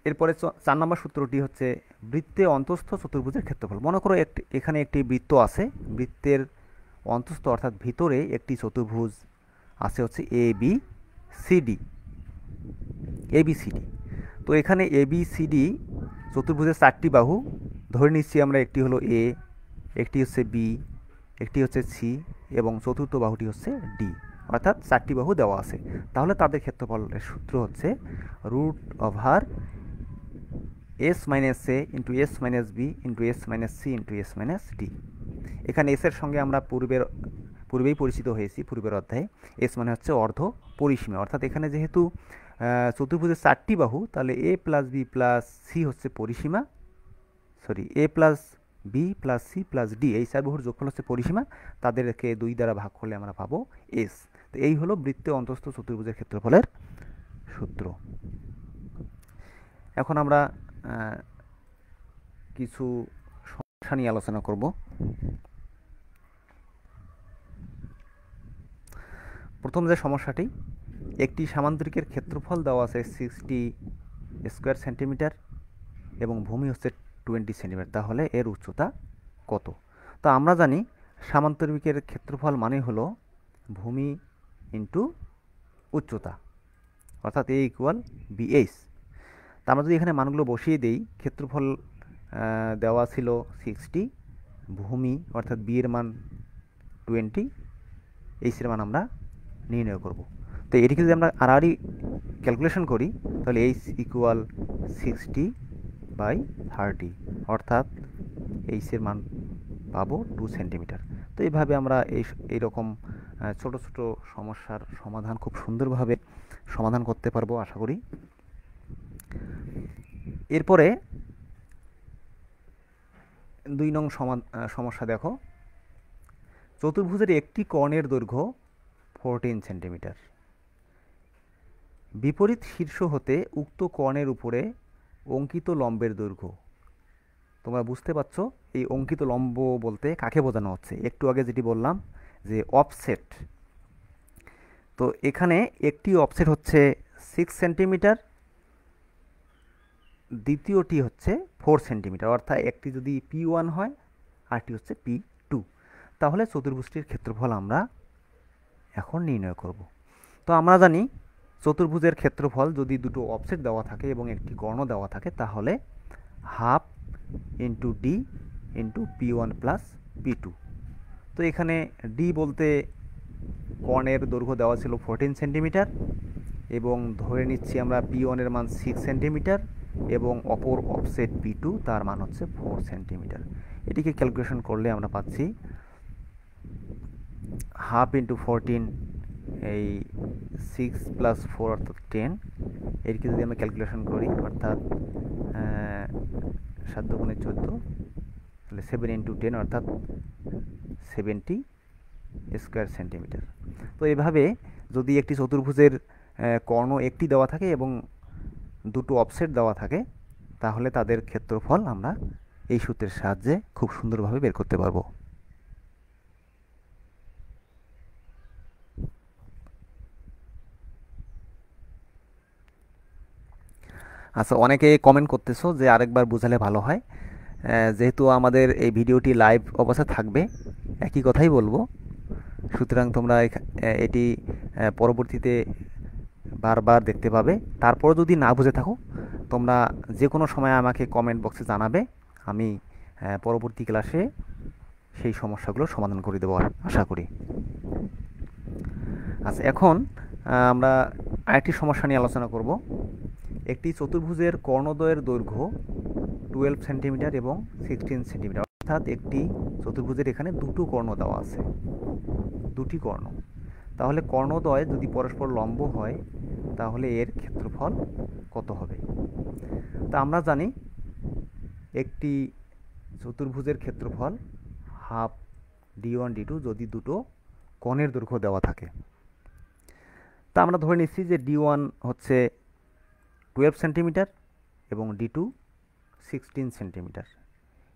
এরপরে 4 নম্বর সূত্রটি হচ্ছে বৃত্তে অন্তস্থ চতুর্ভুজের ক্ষেত্রফল। মনে করো এখানে একটি বৃত্ত আছে, বৃত্তের অন্তস্থ অর্থাৎ ভিতরে একটি চতুর্ভুজ আছে হচ্ছে এ বি সি ডি। তো এখানে এ বি সি ডি চতুর্ভুজের 4টি বাহু ধরে নিচ্ছি আমরা, একটি হলো এ, একটি হচ্ছে বি, একটি হচ্ছে সি, এবং চতুর্থ বাহুটি হচ্ছে ডি, অর্থাৎ 4টি বাহু দেওয়া আছে। তাহলে তাদের ক্ষেত্রফলের সূত্র হচ্ছে root over S minus A into S minus B into S minus C into S minus D. এখানে এস এর সঙ্গে আমরা পূর্বেই পরিচিত হয়েছি পূর্বের অধ্যায়ে। এস মানে হচ্ছে অর্ধ পরিসীমা, অর্থাৎ এখানে যেহেতু চতুর্ভুজের 4টি বাহু, তাহলে A plus B plus C হচ্ছে পরিসীমা, A plus B plus C plus D, এই 4 বাহুর যোগফল হচ্ছে পরিসীমা। তাদেরকে 2 দ্বারা ভাগ করলে আমরা পাবো এস। তো এই হলো বৃত্তে অন্তস্থ চতুর্ভুজের ক্ষেত্রফলের সূত্র। এখন আমরা কিছু সমস্যা নিয়ে আলোচনা করব। প্রথম যে সমস্যাটি, একটি সামান্তরিকের ক্ষেত্রফল দেওয়া আছে 60 স্কোয়ার সেন্টিমিটার এবং ভূমি হচ্ছে 20 সেন্টিমিটার, তাহলে এর উচ্চতা কত? তো আমরা জানি সামান্তরিকের ক্ষেত্রফল মানে হলো ভূমি ইন্টু উচ্চতা, অর্থাৎ এ ইকুয়াল বিএইচ। তা আমরা যদি এখানে মানগুলো বসিয়ে দিই, ক্ষেত্রফল দেওয়া ছিল 60, ভূমি অর্থাৎ বি এর মান 20, এইচ এর মান আমরা নির্ণয় করব। তো এটিকে যদি আমরা আড়াআড়ি ক্যালকুলেশন করি তাহলে এইচ ইকুয়াল 60/30, অর্থাৎ এইচ এর মান পাবো 2 সেন্টিমিটার। তো এইভাবে আমরা এইরকম ছোট ছোট সমস্যার সমাধান খুব সুন্দরভাবে সমাধান করতে পারবো আশা করি। এরপরে 2 নং সমস্যা দেখো, চতুর্ভুজের একটি কোণের দৈর্ঘ্য 14 সেন্টিমিটার। বিপরীত শীর্ষ হতে উক্ত কোণের উপরে অঙ্কিত লম্বের দৈর্ঘ্য। তোমরা বুঝতে পারছো এই অঙ্কিত লম্ব বলতে কাকে বোঝানো হচ্ছে। একটু আগে যেটি বললাম যে অফসেট, তো এখানে একটি অফসেট হচ্ছে 6 সেন্টিমিটার, দ্বিতীয়টি হচ্ছে 4 সেন্টিমিটার, অর্থাৎ একটি যদি P1 হয় আরটি হচ্ছে P2। তাহলে চতুর্ভুজটির ক্ষেত্রফল আমরা এখন নির্ণয় করব। তো আমরা জানি চতুর্ভুজের ক্ষেত্রফল যদি দুটো অফসেট দেওয়া থাকে এবং একটি কর্ণ দেওয়া থাকে তাহলে half into D into P1 plus P2। তো এখানে ডি বলতে কর্ণের দৈর্ঘ্য দেওয়া ছিল 14 সেন্টিমিটার এবং ধরে নিচ্ছি আমরা P1 এর মান 6 সেন্টিমিটার এবং অপর অফসেট P2 তার মান হচ্ছে 4 সেন্টিমিটার। এটিকে ক্যালকুলেশন করলে আমরা পাচ্ছি হাফ ইন্টু 14 এই 6+4 অর্থাৎ 10, এরকে যদি আমরা ক্যালকুলেশন করি অর্থাৎ 7 দুগুণে 14, তাহলে 7 × 10 অর্থাৎ 70 স্কোয়ার সেন্টিমিটার। তো এভাবে যদি একটি চতুর্ভুজের কর্ণ একটি দেওয়া থাকে এবং দুটো অফসেট দেওয়া থাকে, তাহলে তাদের ক্ষেত্রফল আমরা এই সূত্রের সাহায্যে খুব সুন্দরভাবে বের করতে পারবো। আচ্ছা, অনেকে কমেন্ট করতেছো যে আরেকবার বোঝালে ভালো হয়। যেহেতু আমাদের এই ভিডিওটি লাইভ অবস্থায় থাকবে, একই কথাই বলবো, সুতরাং তোমরা এটি পরবর্তীতে বারবার দেখতে পাবে। তারপর যদি না বুঝে থাকো, তোমরা যে কোনো সময় আমাকে কমেন্ট বক্সে জানাবে, আমি পরবর্তী ক্লাসে সেই সমস্যাগুলো সমাধান করে দেবো আশা করি। আচ্ছা, এখন আমরা আরেকটি সমস্যা নিয়ে আলোচনা করব। একটি চতুর্ভুজের কর্ণদ্বয়ের দৈর্ঘ্য 12 সেন্টিমিটার এবং 16 সেন্টিমিটার, অর্থাৎ একটি চতুর্ভুজের এখানে দুটো কর্ণ দেওয়া আছে, দুটি কর্ণ। তাহলে কর্ণদ্বয় যদি পরস্পর লম্ব হয়, তাহলে এর ক্ষেত্রফল কত হবে? তা আমরা জানি একটি চতুর্ভুজের ক্ষেত্রফল হাফ d1 d2 যদি দুটো কোণের দৈর্ঘ্য দেওয়া থাকে। তা আমরা ধরে নিচ্ছি যে d1 হচ্ছে 12 সেন্টিমিটার এবং d2 16 সেন্টিমিটার।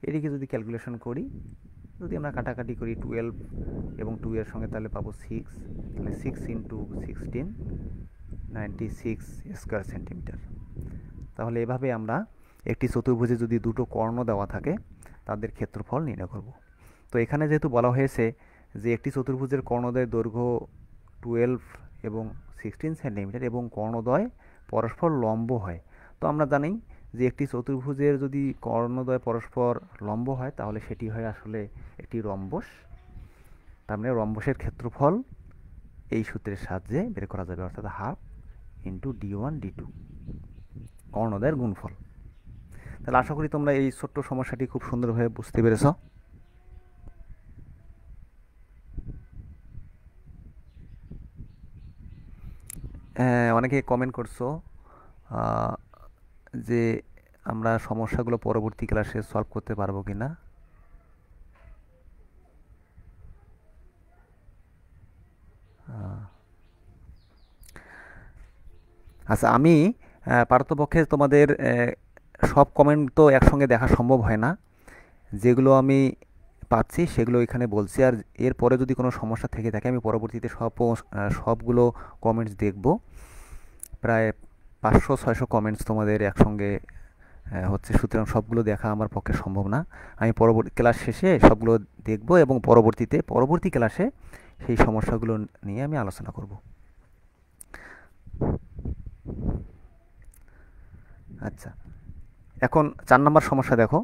এদিকে যদি ক্যালকুলেশন করি, যদি আমরা কাটাকাটি করি 12 এবং 2 এর সঙ্গে, তাহলে পাবো 6, তাহলে 6 × 16 96 স্কোয়ার সেন্টিমিটার। তাহলে এভাবে আমরা একটি চতুর্ভুজে যদি দুটো কর্ণ দেওয়া থাকে, তাদের ক্ষেত্রফল নির্ণয় করব। তো এখানে যেহেতু বলা হয়েছে যে একটি চতুর্ভুজের কর্ণদ্বয়ের দৈর্ঘ্য 12 এবং 16 সেন্টিমিটার এবং কর্ণদ্বয় পরস্পর লম্ব হয়, তো আমরা জানি যে একটি চতুর্ভুজের যদি কর্ণদ্বয় পরস্পর লম্ব হয়, তাহলে সেটি হয় আসলে একটি রম্বস। তার মানে রম্বসের ক্ষেত্রফল এই সূত্রের সাহায্যে বের করা যাবে, অর্থাৎ হাফ ইন্টু d1 d2, কর্ণদ্বয়ের গুণফল। তাহলে আশা করি তোমরা এই ছোট্ট সমস্যাটি খুব সুন্দরভাবে বুঝতে পেরেছ। অনেকে কমেন্ট করছো যে আমরা সমস্যাগুলো পরবর্তী ক্লাসে সলভ করতে পারবো কিনা। আচ্ছা, আমি পারতপক্ষে তোমাদের সব কমেন্ট তো একসঙ্গে দেখা সম্ভব হয় না, যেগুলো আমি পাচ্ছি সেগুলো এখানে বলছি। আর এরপরে যদি কোনো সমস্যা থেকে থাকে, আমি পরবর্তীতে সবগুলো কমেন্টস দেখব। প্রায় 500-600 কমেন্টস তোমাদের একসঙ্গে হচ্ছে, সুতরাং সবগুলো দেখা আমার পক্ষে সম্ভব না। আমি পরবর্তী ক্লাস শেষে সবগুলো দেখব এবং পরবর্তী ক্লাসে সেই সমস্যাগুলো নিয়ে আমি আলোচনা করব। আচ্ছা, এখন 4 নম্বর সমস্যা দেখো।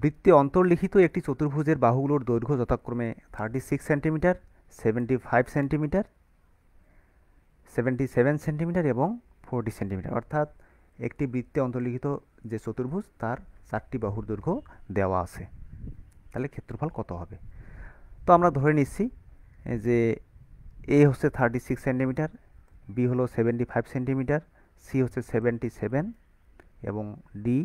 বৃত্তে অন্তর্লিখিত একটি চতুর্ভুজের বাহুগুলোর দৈর্ঘ্য যথাক্রমে 36 সেন্টিমিটার, 75 সেন্টিমিটার, 77 সেন্টিমিটার এবং 40 সেন্টিমিটার, অর্থাৎ একটি বৃত্তে অন্তর্লিখিত যে চতুর্ভুজ তার 4টি বাহুর দৈর্ঘ্য দেওয়া আছে। তাহলে ক্ষেত্রফল কত হবে? তো আমরা ধরে নিচ্ছি যে এ হচ্ছে 36 সেন্টিমিটার, বি হলো 75 সেন্টিমিটার, সি হচ্ছে 77 এবং ডি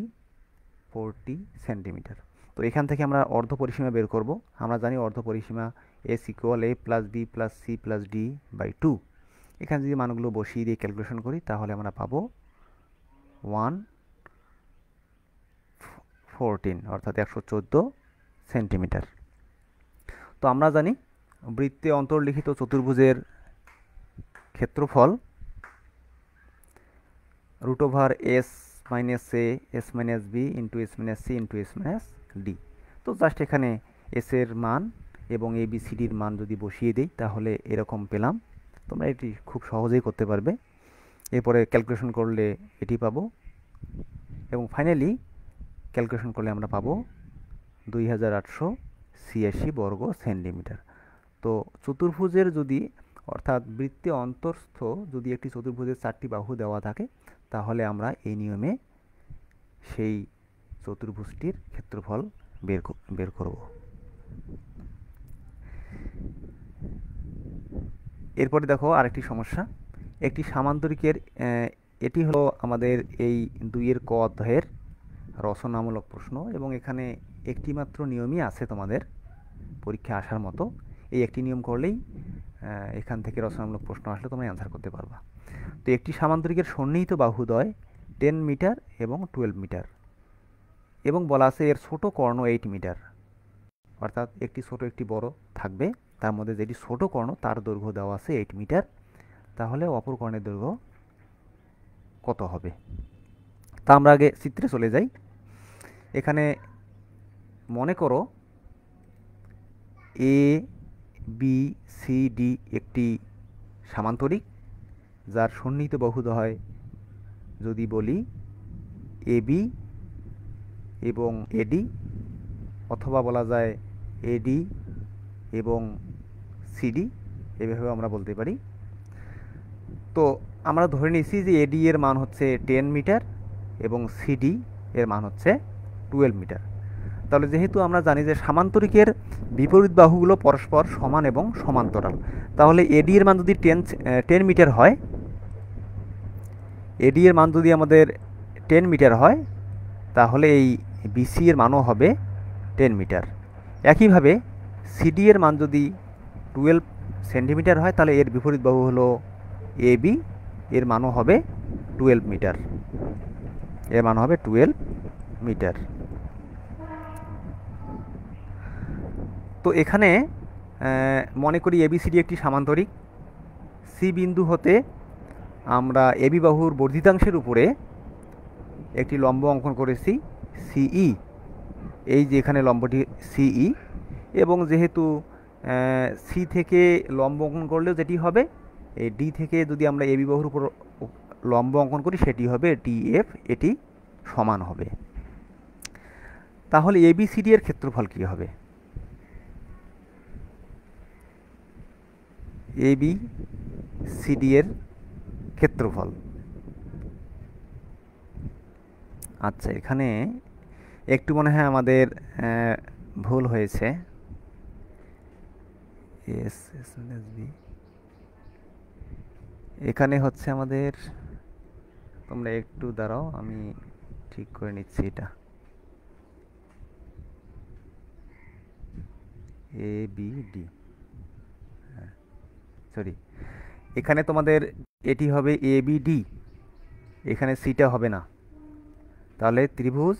40 সেন্টিমিটার। তো এখান থেকে আমরা অর্ধ পরিসীমা বের করব। আমরা জানি অর্ধ পরিসীমা S equal a plus B plus C plus D by 2। এখানে যদি মানগুলো বসিয়ে দিয়ে ক্যালকুলেশন করি, তাহলে আমরা পাবো 114 অর্থাৎ 114 সেন্টিমিটার। তো আমরা জানি বৃত্তে অন্তর্লিখিত চতুর্ভুজের ক্ষেত্রফল √s minus A S minus B into S minus C into S minus D. তো জাস্ট এখানে এস এর মান এবং এ বি সি ডির মান যদি বসিয়ে দিই, তাহলে এরকম পেলাম। তোমরা এটি খুব সহজেই করতে পারবে। এরপরে ক্যালকুলেশন করলে এটি পাবো এবং ফাইনালি ক্যালকুলেশন করলে আমরা পাবো 2886 বর্গ সেন্টিমিটার। তো চতুর্ভুজের যদি অর্থাৎ বৃত্তে অন্তঃস্থ যদি একটি চতুর্ভুজের 4টি বাহু দেওয়া থাকে, তাহলে আমরা এই নিয়মে সেই চতুর্ভুজটির ক্ষেত্রফল বের করব। এরপরে দেখো আরেকটি সমস্যা, একটি সামান্তরিকের এটি হলো আমাদের এই 2-এর ক অধ্যায়ের রচনামূলক প্রশ্ন, এবং এখানে একটি মাত্র নিয়মই আছে তোমাদের পরীক্ষা আসার মতো। এই একটি নিয়ম করলেই এখান থেকে রচনামূলক প্রশ্ন আসলে তোমরা অ্যান্সার করতে পারবা। তো একটি সামান্তরিকের সন্নিহিত বাহুদ্বয় 10 মিটার এবং 12 মিটার, এবং বলা আছে এর ছোট কর্ণ 8 মিটার, অর্থাৎ একটি ছোট একটি বড় থাকবে, তার মধ্যে যেটি ছোট কর্ণ তার দৈর্ঘ্য দেওয়া আছে 8 মিটার। তাহলে অপর কর্ণের দৈর্ঘ্য কত হবে? তা আমরা আগে চিত্রে চলে যাই। এখানে মনে করো এ বি সি ডি একটি সামান্তরিক, যার সন্নিহিত বাহুদ্বয় যদি বলি এবি এবং এডি, অথবা বলা যায় এডি এবং সিডি, এভাবে আমরা বলতে পারি। তো আমরা ধরে নিয়েছি যে এডি এর মান হচ্ছে 10 মিটার এবং সিডি এর মান হচ্ছে 12 মিটার। তাহলে যেহেতু আমরা জানি যে সামান্তরিকের বিপরীত বাহুগুলো পরস্পর সমান এবং সমান্তরাল, তাহলে এডি এর মান যদি 10 মিটার হয়, এডি এর মান যদি আমাদের 10 মিটার হয়, তাহলে এই বিসি এর মানও হবে 10 মিটার। একইভাবে সিডি এর মান যদি 12 সেন্টিমিটার হয়, তাহলে এর বিপরীত বাহু হলো এবি, এর মানও হবে 12 মিটার, এর মান হবে 12 মিটার। তো এখানে মনে করি এবিসিডি একটি সামান্তরিক, সি বিন্দু হতে আমরা এবি বাহুর বর্ধিতাংশের উপরে একটি লম্ব অঙ্কন করেছি সিই, এই যে এখানে লম্বটি সিই, এবং যেহেতু সি থেকে লম্ব অঙ্কন করলেও যেটি হবে, এই ডি থেকে যদি আমরা এবি বাহুর উপর লম্ব অঙ্কন করি সেটি হবে ডিএফ, এটি সমান হবে। তাহলে এবিসিডি এর ক্ষেত্রফল কী হবে? এবি সিডি এর ক্ষেত্রফল, আচ্ছা এখানে একটু মনে হয় আমাদের ভুল হয়েছে। এখানে হচ্ছে আমাদের, তোমরা একটু দাঁড়াও আমি ঠিক করে নিচ্ছি, এটা এ বি ডি, সরি, এখানে তোমাদের এটি হবে এ বি ডি, এখানে সিটা হবে না। তাহলে ত্রিভুজ,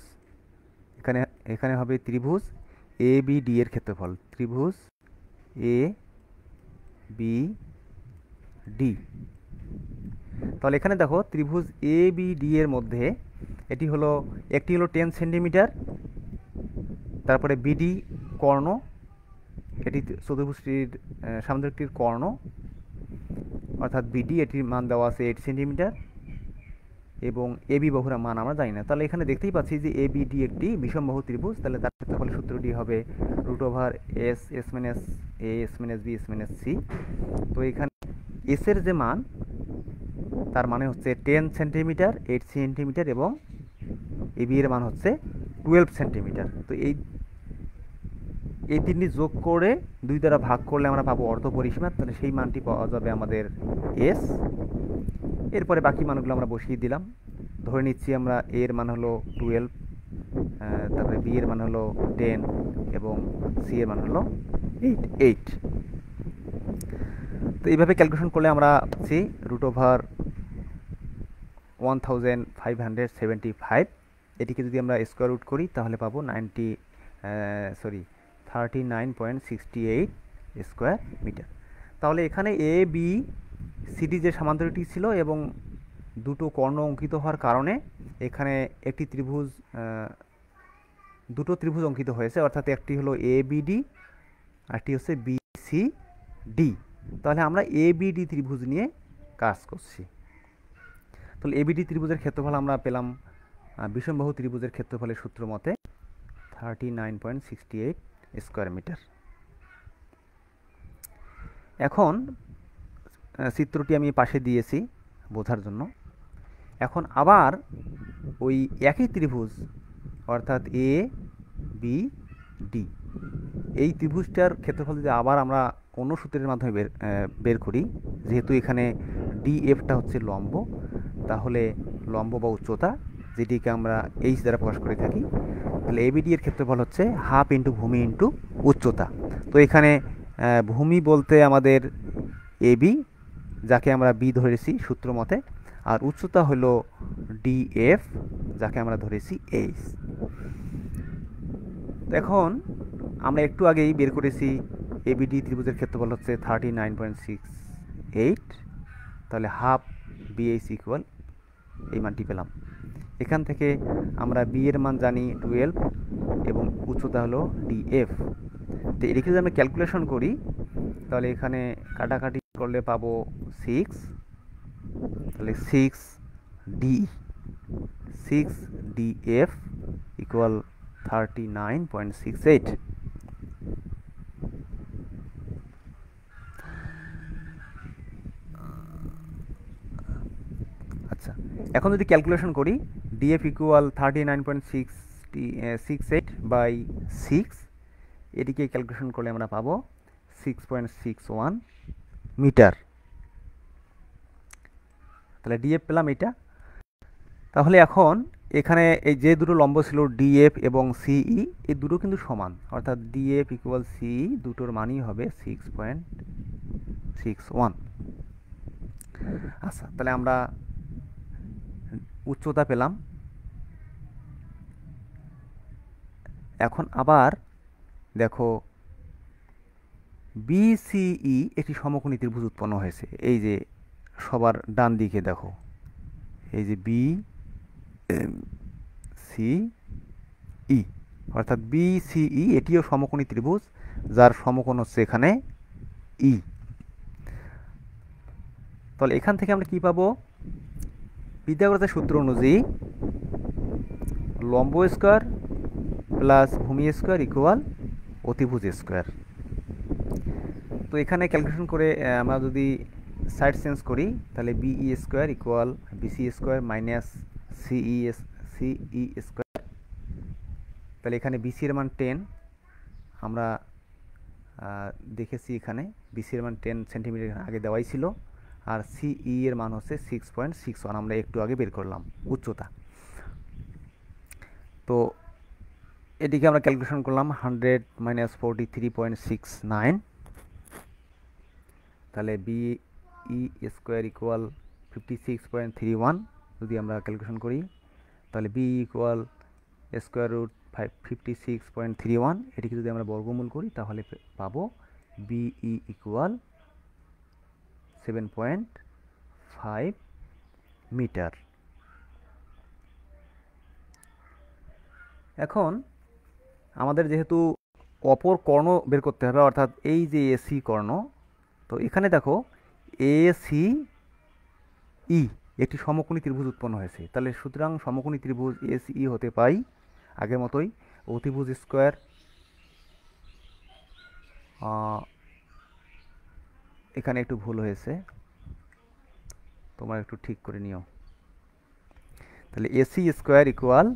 এখানে এখানে হবে ত্রিভুজ এ বি ডি এর ক্ষেত্রফল, ত্রিভুজ এ বি ডি। তাহলে এখানে দেখো ত্রিভুজ এ বি ডি এর মধ্যে এটি হলো, একটি হলো 10 সেন্টিমিটার, তারপরে বিডি কর্ণ, এটি চতুর্ভুজটির সামান্তরিকটির কর্ণ, অর্থাৎ বিডি, এটির মান দেওয়া আছে 8 সেন্টিমিটার, এবং এবি বাহুর মান আমরা জানি না। তাহলে এখানে দেখতেই পাচ্ছি যে এবিডি একটি বিষমবাহু ত্রিভুজ, তাহলে তার ক্ষেত্রফলের সূত্রটি হবে √এস, S minus A, S minus B, S minus C. তো এখানে এস এর যে মান, তার মানে হচ্ছে 10 সেন্টিমিটার, 8 সেন্টিমিটার, এবং এবি এর মান হচ্ছে 12 সেন্টিমিটার। তো এই তিনটি যোগ করে 2 দ্বারা ভাগ করলে আমরা পাবো অর্ধপরিসীমা, তাহলে সেই মানটি পাওয়া যাবে আমাদের এস। এরপরে বাকি মানগুলো আমরা বসিয়ে দিলাম, ধরে নিচ্ছি আমরা এ এর মান হলো 12, তারপরে বি এর মান হলো 10, এবং সি এর মান হলো 8। তো এইভাবে ক্যালকুলেশন করলে আমরা পাচ্ছি √1575, এটিকে যদি আমরা স্কোয়ার রুট করি তাহলে পাবো 39.68 স্কোয়ার মিটার। তাহলে এখানে এ বি সিডি যে সামান্তরিকটি ছিল এবং দুটো কর্ণ অঙ্কিত হওয়ার কারণে এখানে একটি ত্রিভুজ, দুটো ত্রিভুজ অঙ্কিত হয়েছে, অর্থাৎ একটি হলো এ বিডি আর একটি হচ্ছে বিসিডি। তাহলে আমরা এ বিডি ত্রিভুজ নিয়ে কাজ করছি। তাহলে এবিডি ত্রিভুজের ক্ষেত্রফল আমরা পেলাম বিষমবাহু ত্রিভুজের ক্ষেত্রফলের সূত্র মতে 39.68 স্কোয়ার মিটার। এখন চিত্রটি আমি পাশে দিয়েছি বোঝার জন্য। এখন আবার ওই একই ত্রিভুজ, অর্থাৎ এ বি ডি, এই ত্রিভুজটার ক্ষেত্রফল যদি আবার আমরা অন্য সূত্রের মাধ্যমে বের করি, যেহেতু এখানে ডিএফটা হচ্ছে লম্ব, তাহলে লম্ব বা উচ্চতা, যেটিকে আমরা এইচ দ্বারা প্রকাশ করে থাকি, তাহলে এবিডি এর ক্ষেত্রফল হচ্ছে হাফ ইন্টু ভূমি ইন্টু উচ্চতা। তো এখানে ভূমি বলতে আমাদের এবি, যাকে আমরা বি ধরেছি সূত্র মতে, আর উচ্চতা হলো ডিএফ, যাকে আমরা ধরেছি এইচ। এখন আমরা একটু আগেই বের করেছি এবিডি ত্রিভুজের ক্ষেত্রফল হচ্ছে 39.68, তাহলে হাফ বিএইচ ইকুয়াল এই মানটি পেলাম। এখান থেকে আমরা বি এর মান জানি 12 এবং উচ্চতা হলো ডিএফ। তো এটাকে যদি আমরা ক্যালকুলেশন করি, তাহলে এখানে কাটাকাটি করলে পাবো 6, তাহলে 6DF ইকুয়াল 39.68। আচ্ছা, এখন যদি ক্যালকুলেশন করি, ডিএফ ইকুয়াল 39.68 বাই 6, এটিকে ক্যালকুলেশন করলে আমরা পাবো 6.61 মিটার। তাহলে ডিএফ পেলাম এটা। তাহলে এখন এখানে এই যে দুটো লম্ব ছিল ডিএফ এবং সিই, এই দুটো কিন্তু সমান, অর্থাৎ ডিএফ ইকুয়াল সিই, দুটোর মানই হবে 6.61। আচ্ছা, তাহলে আমরা উচ্চতা পেলাম। এখন আবার দেখো, বিসিই একটি সমকোণী ত্রিভুজ উৎপন্ন হয়েছে। এই যে সবার ডান দিকে দেখো, এই যে বি সিই, অর্থাৎ বিসিই এটিও সমকোণী ত্রিভুজ, যার সমকোণ হচ্ছে এখানে ই। তাহলে এখান থেকে আমরা কি পাবো? পিথাগোরাসের সূত্র অনুযায়ী লম্ব স্কয়ার প্লাস ভূমি স্কয়ার ইকুয়াল অতিভুজ স্কয়ার। তো এখানে ক্যালকুলেশন করে আমরা যদি সাইড চেঞ্জ করি, তাহলে B E square equal B C square minus C E square. তাহলে এখানে বিসি এর মান 10, আমরা দেখেছি এখানে বিসি এর মান 10 সেন্টিমিটার আগে দেওয়াই ছিল, আর সিই এর মান হচ্ছে 6.61, আমরা একটু আগে বের করলাম উচ্চতা। তো এটিকে আমরা ক্যালকুলেশন করলাম 100 মাইনাস 43.69, তাহলে বিই স্কোয়ার ইকুয়াল 56.31। যদি আমরা ক্যালকুলেশন করি, তাহলে বি ইকুয়াল স্কোয়ার রুট 56.31, এটিকে যদি আমরা বর্গমূল করি তাহলে পাবো বিই ইকুয়াল 7.5 মিটার। এখন আমাদের যেহেতু অপর কর্ণ বের করতে হবে, অর্থাৎ এই যে এসি কর্ণ, তো এখানে দেখো এসিই একটি সমকোণী ত্রিভুজ উৎপন্ন হয়েছে। তাহলে সুতরাং সমকোণী ত্রিভুজ এসিই হতে পাই আগের মতোই অতিভুজ স্কোয়ার, এখানে একটু ভুল হয়েছে, তোমরা একটু ঠিক করে নিও। তাহলে এসি স্কোয়ার ইকুয়াল,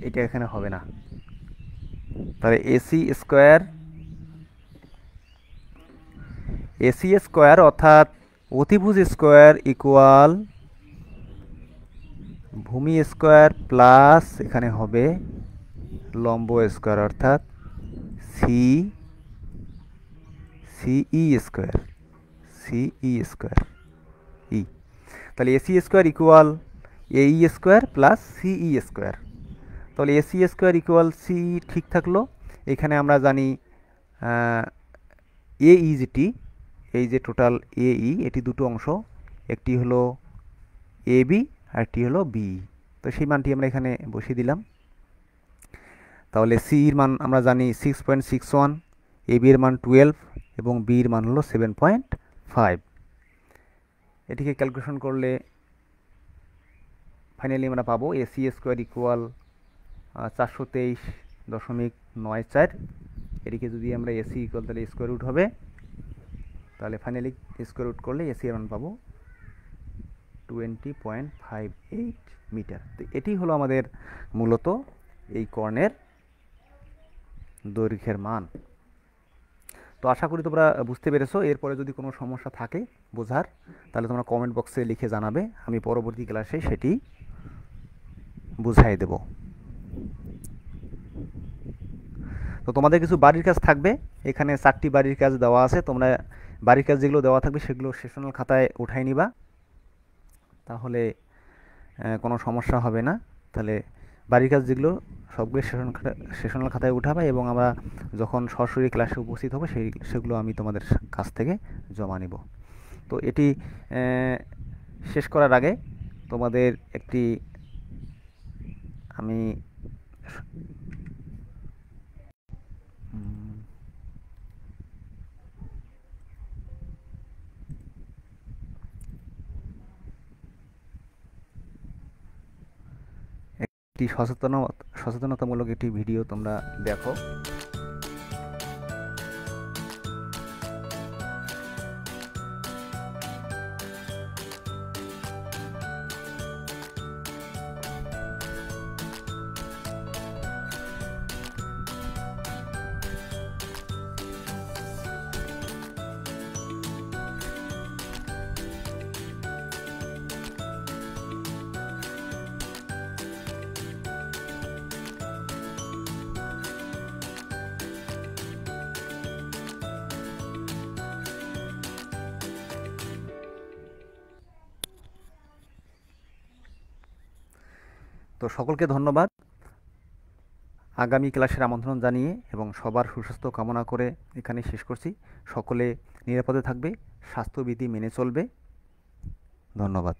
এটা এখানে হবে না, তাহলে এসি স্কোয়ার অর্থাৎ অতিভুজ স্কোয়ার ইকুয়াল ভূমি স্কোয়ার প্লাস এখানে হবে লম্ব স্কোয়ার, অর্থাৎ সিই স্কোয়ার ই। তাহলে এসি স্কোয়ার ইকুয়াল এই স্কোয়ার প্লাস সিই স্কোয়ার। তাহলে এসি স্কোয়ার ইকুয়াল সিই ঠিক থাকলো। এখানে আমরা জানি এইচটি, এই যে টোটাল এই, এটি দুটো অংশ, একটি হলো এবি আর একটি হলো বি। তো সেই মানটি আমরা এখানে বসিয়ে দিলাম। তাহলে সিইর মান আমরা জানি 6.61, এবি এর মান 12 এবং বির মান হলো 7.5। এটিকে ক্যালকুলেশন করলে ফাইনালি আমরা পাবো এসি স্কোয়ার ইকুয়াল 423.94। এটিকে যদি আমরা এসি ইকুয়াল তাহলে স্কোয়ার রুট হবে, তাহলে ফাইনালি স্কোয়ার রুট করলে এসি এর মান পাবো 20.58 মিটার। তো এটি হলো আমাদের মূলত এই কর্ণের দৈর্ঘ্যের মান। তো আশা করি তোমরা বুঝতে পেরেছো। এরপরে যদি কোনো সমস্যা থাকে বোঝার, তাহলে তোমরা কমেন্ট বক্সে লিখে জানাবে, আমি পরবর্তী ক্লাসে সেটি বুঝাই দেব। তো তোমাদের কিছু বাড়ির কাজ থাকবে, এখানে 4টি বাড়ির কাজ দেওয়া আছে। তোমরা বাড়ির কাজ যেগুলো দেওয়া থাকবে সেগুলো সেশনাল খাতায় উঠাই নিবা, তাহলে কোনো সমস্যা হবে না। তাহলে বাড়ির কাজ যেগুলো সবগুলো সেশনাল খাতায় উঠাবা, এবং আমরা যখন সরাসরি ক্লাসে উপস্থিত হবো সেগুলো আমি তোমাদের কাছ থেকে জমা নিব। তো এটি শেষ করার আগে তোমাদের একটি আমি একটি সচেতনতামূলক একটি ভিডিও তোমরা দেখো। তো সকলকে ধন্যবাদ। আগামী ক্লাসের আমন্ত্রণ জানিয়ে এবং সবার সুস্বাস্থ্য কামনা করে এখানে শেষ করছি। সকলে নিরাপদে থাকবে, স্বাস্থ্যবিধি মেনে চলবে। ধন্যবাদ।